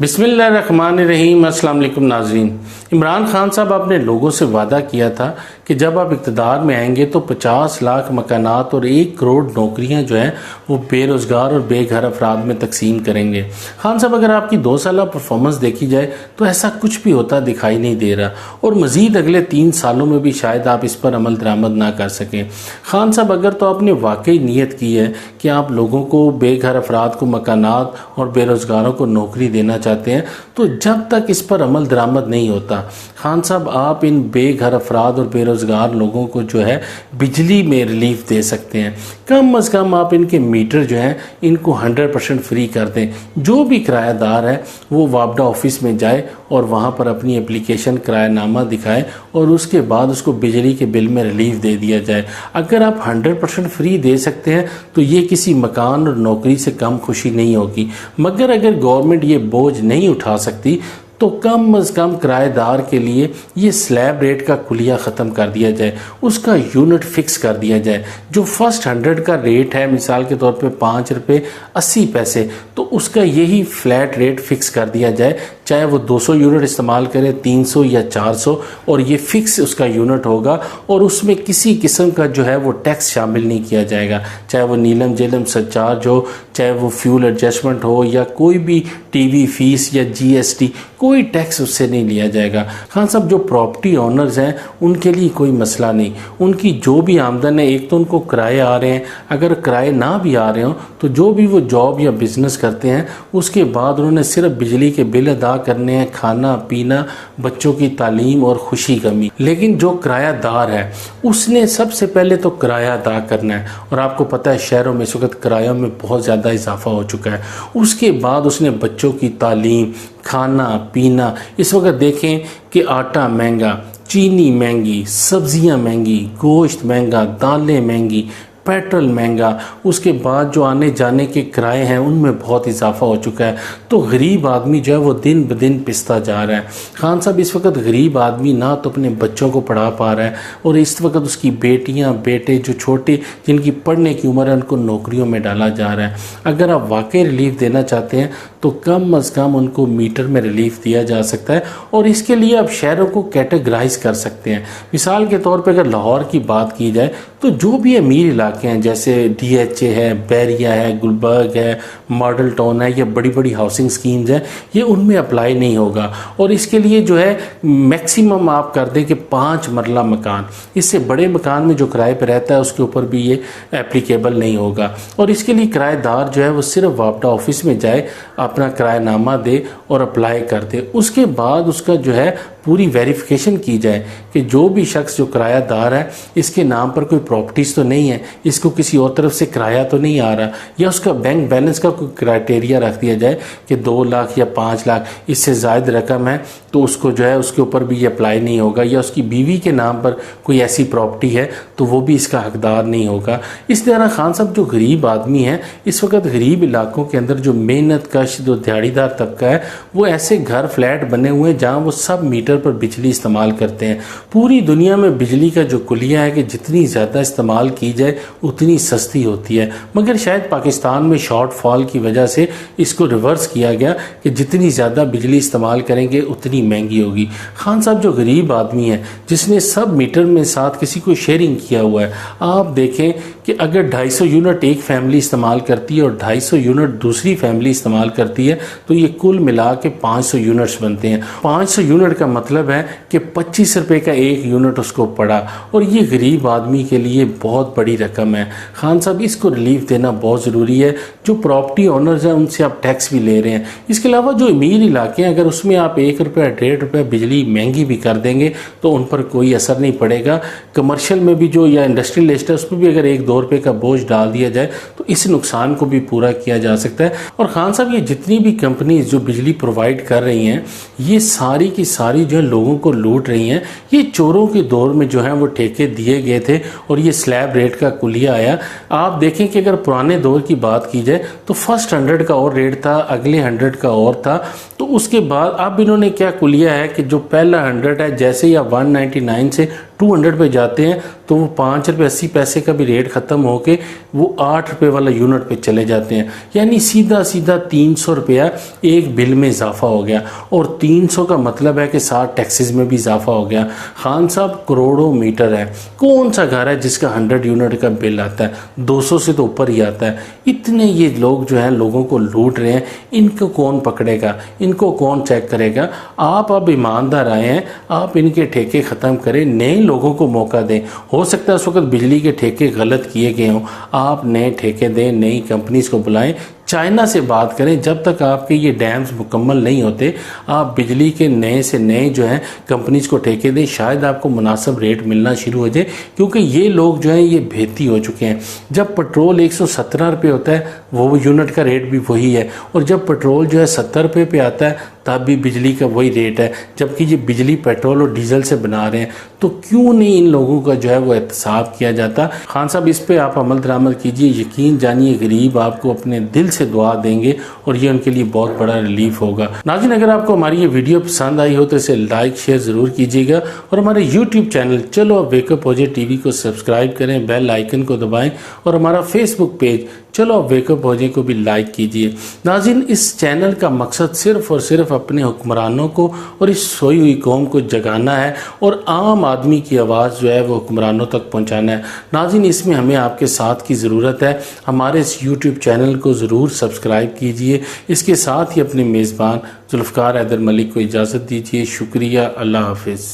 बिस्मिल्लाहिर्रहमानिर्रहीम। अस्सलाम वालेकुम नाज़रीन। इमरान खान साहब आपने लोगों से वादा किया था कि जब आप इक़्तिदार में आएंगे तो 50 लाख मकानात और 1 करोड़ नौकरियां जो हैं वो बेरोज़गार और बेघर अफराद में तकसीम करेंगे। खान साहब, अगर आपकी 2 साल परफॉर्मेंस देखी जाए तो ऐसा कुछ भी होता दिखाई नहीं दे रहा और मज़ीद अगले 3 सालों में भी शायद आप इस पर अमल दरामद ना कर सकें। खान साहब, अगर तो आपने वाकई नीयत की है कि आप लोगों को, बेघर अफराद को मकानात और बेरोज़गारों को नौकरी देना चाहते हैं, तो जब तक इस पर अमल दरामद नहीं होता, खान साहब आप इन बेघर अफराद और बेरोज़गार लोगों को जो है बिजली में रिलीफ दे सकते हैं। कम अज़ कम आप इनके मीटर जो हैं इनको 100% फ्री कर दें। जो भी किरायादार है वो वापडा ऑफिस में जाए और वहाँ पर अपनी एप्लीकेशन किरायानामा दिखाए और उसके बाद उसको बिजली के बिल में रिलीफ दे दिया जाए। अगर आप 100% फ्री दे सकते हैं तो ये किसी मकान और नौकरी से कम खुशी नहीं होगी। मगर अगर गवर्नमेंट ये बोझ नहीं उठा सकती तो कम अज़ कम किराएदार के लिए ये स्लैब रेट का कुलिया ख़त्म कर दिया जाए, उसका यूनिट फ़िक्स कर दिया जाए। जो फर्स्ट 100 का रेट है, मिसाल के तौर पे 5 रुपये 80 पैसे, तो उसका यही फ्लैट रेट फ़िक्स कर दिया जाए। चाहे वो 200 यूनिट इस्तेमाल करें, 300 या 400, और ये फ़िक्स उसका यूनिट होगा और उसमें किसी किस्म का जो है वो टैक्स शामिल नहीं किया जाएगा। चाहे वो नीलम जेलम सरचार्ज हो, चाहे वो फ्यूल एडजस्टमेंट हो या कोई भी टीवी फीस या GST, कोई टैक्स उससे नहीं लिया जाएगा। खान साहब, जो प्रॉपर्टी ओनर्स हैं उनके लिए कोई मसला नहीं। उनकी जो भी आमदन है, एक तो उनको किराए आ रहे हैं, अगर किराए ना भी आ रहे हो तो जो भी वो जॉब या बिज़नेस करते हैं उसके बाद उन्होंने सिर्फ बिजली के बिल अदा करने हैं, खाना पीना, बच्चों की तालीम और खुशी गमी। लेकिन जो किरायादार है उसने सबसे पहले तो किराया अदा करना है, और आपको पता है शहरों में इस वक्त किरायों में बहुत ज़्यादा इजाफा हो चुका है। उसके बाद उसने बच्चों की तालीम, खाना पीना, इस वक्त देखें कि आटा महंगा, चीनी महंगी, सब्जियां महंगी, गोश्त महंगा, दालें महंगी, पेट्रोल महंगा, उसके बाद जो आने जाने के किराए हैं उनमें बहुत इजाफा हो चुका है। तो गरीब आदमी जो है वो दिन ब दिन पिसता जा रहा है। खान साहब, इस वक्त गरीब आदमी ना तो अपने बच्चों को पढ़ा पा रहा है और इस वक्त उसकी बेटियां बेटे जो छोटे, जिनकी पढ़ने की उम्र है, उनको नौकरियों में डाला जा रहा है। अगर आप वाकई रिलीफ देना चाहते हैं तो कम अज़ कम उनको मीटर में रिलीफ दिया जा सकता है, और इसके लिए आप शहरों को कैटेगराइज कर सकते हैं। मिसाल के तौर पर अगर लाहौर की बात की जाए तो जो भी अमीर इलाके हैं, जैसे DHA है, बैरिया है, गुलबर्ग है, मॉडल टाउन है, या बड़ी बड़ी हाउसिंग स्कीम्स हैं, ये उनमें अप्लाई नहीं होगा। और इसके लिए जो है मैक्सिमम आप कर दें कि 5 मरला मकान, इससे बड़े मकान में जो किराए पर रहता है उसके ऊपर भी ये एप्लीकेबल नहीं होगा। और इसके लिए किराएदार जो है वो सिर्फ वापडा ऑफिस में जाए, अपना किरायानामा दे और अप्लाई कर दे। उसके बाद उसका जो है पूरी वेरिफिकेशन की जाए कि जो भी शख्स जो किरायादार है इसके नाम पर कोई प्रॉपर्टीज़ तो नहीं है, इसको किसी और तरफ से किराया तो नहीं आ रहा, या उसका बैंक बैलेंस का कोई क्राइटेरिया रख दिया जाए कि 2 लाख या 5 लाख, इससे ज़ायद रकम है तो उसको जो है उसके ऊपर भी ये अप्लाई नहीं होगा, या उसकी बीवी के नाम पर कोई ऐसी प्रॉपर्टी है तो वो भी इसका हकदार नहीं होगा। इस तरह खान साहब, जो गरीब आदमी है इस वक्त गरीब इलाकों के अंदर, जो मेहनत कश, जो दिहाड़ीदार तबका है, वो ऐसे घर फ्लैट बने हुए हैं जहाँ वो सब मीटर पर बिजली इस्तेमाल करते हैं। पूरी दुनिया में बिजली का जो कुलिया है कि जितनी ज़्यादा इस्तेमाल की जाए उतनी सस्ती होती है, मगर शायद पाकिस्तान में शॉर्टफॉल की वजह से इसको रिवर्स किया गया कि जितनी ज़्यादा बिजली इस्तेमाल करेंगे उतनी महंगी होगी। खान साहब, जो गरीब आदमी है जिसने सब मीटर में साथ किसी को शेयरिंग किया हुआ है, आप देखें कि अगर 250 यूनिट एक फैमिली इस्तेमाल करती है और 250 यूनिट दूसरी फैमिली इस्तेमाल करती है तो ये कुल मिला के 500 यूनिट्स बनते हैं। 500 यूनिट का मतलब है कि 25 रुपये का एक यूनिट उसको पड़ा, और ये गरीब आदमी के लिए बहुत बड़ी रकम है। खान साहब, इसको रिलीफ देना बहुत ज़रूरी है। जो प्रॉपर्टी ओनर्स हैं उनसे आप टैक्स भी ले रहे हैं। इसके अलावा जो अमीर इलाके हैं, अगर उसमें आप 1 रुपया 1.5 रुपया बिजली महंगी भी कर देंगे तो उन पर कोई असर नहीं पड़ेगा। कमर्शियल में भी जो, या इंडस्ट्रियल एस्टेट, उसमें भी अगर 1-2 रुपये का बोझ डाल दिया जाए तो इस नुकसान को भी पूरा किया जा सकता है। और खान साहब, ये जितनी भी कंपनीज जो बिजली प्रोवाइड कर रही हैं, ये सारी की सारी जो है लोगों को लूट रही हैं। ये चोरों के दौर में जो है वो ठेके दिए गए थे और ये स्लैब रेट का कुलिया आया। आप देखें कि अगर पुराने दौर की बात की जाए तो फर्स्ट 100 का और रेट था, अगले 100 का और था, तो उसके बाद अब इन्होंने क्या कुलिया है कि जो पहला 100 है, जैसे ही आप 199 से 200 पे जाते हैं तो वो 5 रुपये 80 पैसे का भी रेट ख़त्म होके वो 8 रुपये वाला यूनिट पे चले जाते हैं। यानी सीधा सीधा 300 रुपया एक बिल में इजाफा हो गया, और 300 का मतलब है कि साथ टैक्सेस में भी इजाफा हो गया। खान साहब करोड़ों मीटर है, कौन सा घर है जिसका 100 यूनिट का बिल आता है? 200 से तो ऊपर ही आता है। इतने ये लोग जो हैं लोगों को लूट रहे हैं, इनको कौन पकड़ेगा, इनको कौन चेक करेगा? आप अब ईमानदार आए हैं, आप इनके ठेके ख़त्म करें, नए लोगों को मौका दें। हो सकता है उस वक्त बिजली के ठेके गलत किए गए हों, आप नए ठेके दें, नई कंपनीज को बुलाएं, चाइना से बात करें। जब तक आपके ये डैम्स मुकम्मल नहीं होते, आप बिजली के नए से नए जो हैं कंपनीज को ठेके दें, शायद आपको मुनासिब रेट मिलना शुरू हो जाए, क्योंकि ये लोग जो हैं ये भेती हो चुके हैं। जब पेट्रोल 117 रुपये होता है, वो यूनिट का रेट भी वही है, और जब पेट्रोल जो है 70 रुपये पे आता है तब भी बिजली का वही रेट है, जबकि ये बिजली पेट्रोल और डीजल से बना रहे हैं। तो क्यों नहीं इन लोगों का जो है वो एहतसाब किया जाता? खान साहब इस पे आप अमल दरामद कीजिए, यकीन जानिए गरीब आपको अपने दिल से दुआ देंगे और ये उनके लिए बहुत बड़ा रिलीफ होगा। नाज़रीन, अगर आपको हमारी ये वीडियो पसंद आई हो तो इसे लाइक शेयर ज़रूर कीजिएगा, और हमारे यूट्यूब चैनल चलो अब वेकअप हो जाए टीवी को सब्सक्राइब करें, बेल आइकन को दबाएं, और हमारा फेसबुक पेज चलो अब वेकअप हो जाए को भी लाइक कीजिए। नाज़रीन, इस चैनल का मकसद सिर्फ और सिर्फ अपने हुक्मरानों को और इस सोई हुई कौम को जगाना है, और आम आदमी की आवाज़ जो है वो हुक्मरानों तक पहुंचाना है। नाज़रीन, इसमें हमें आपके साथ की ज़रूरत है। हमारे इस यूट्यूब चैनल को ज़रूर सब्सक्राइब कीजिए। इसके साथ ही अपने मेज़बान जुल्फ़कार हैदर मलिक को इजाज़त दीजिए। शुक्रिया, अल्लाह हाफिज़।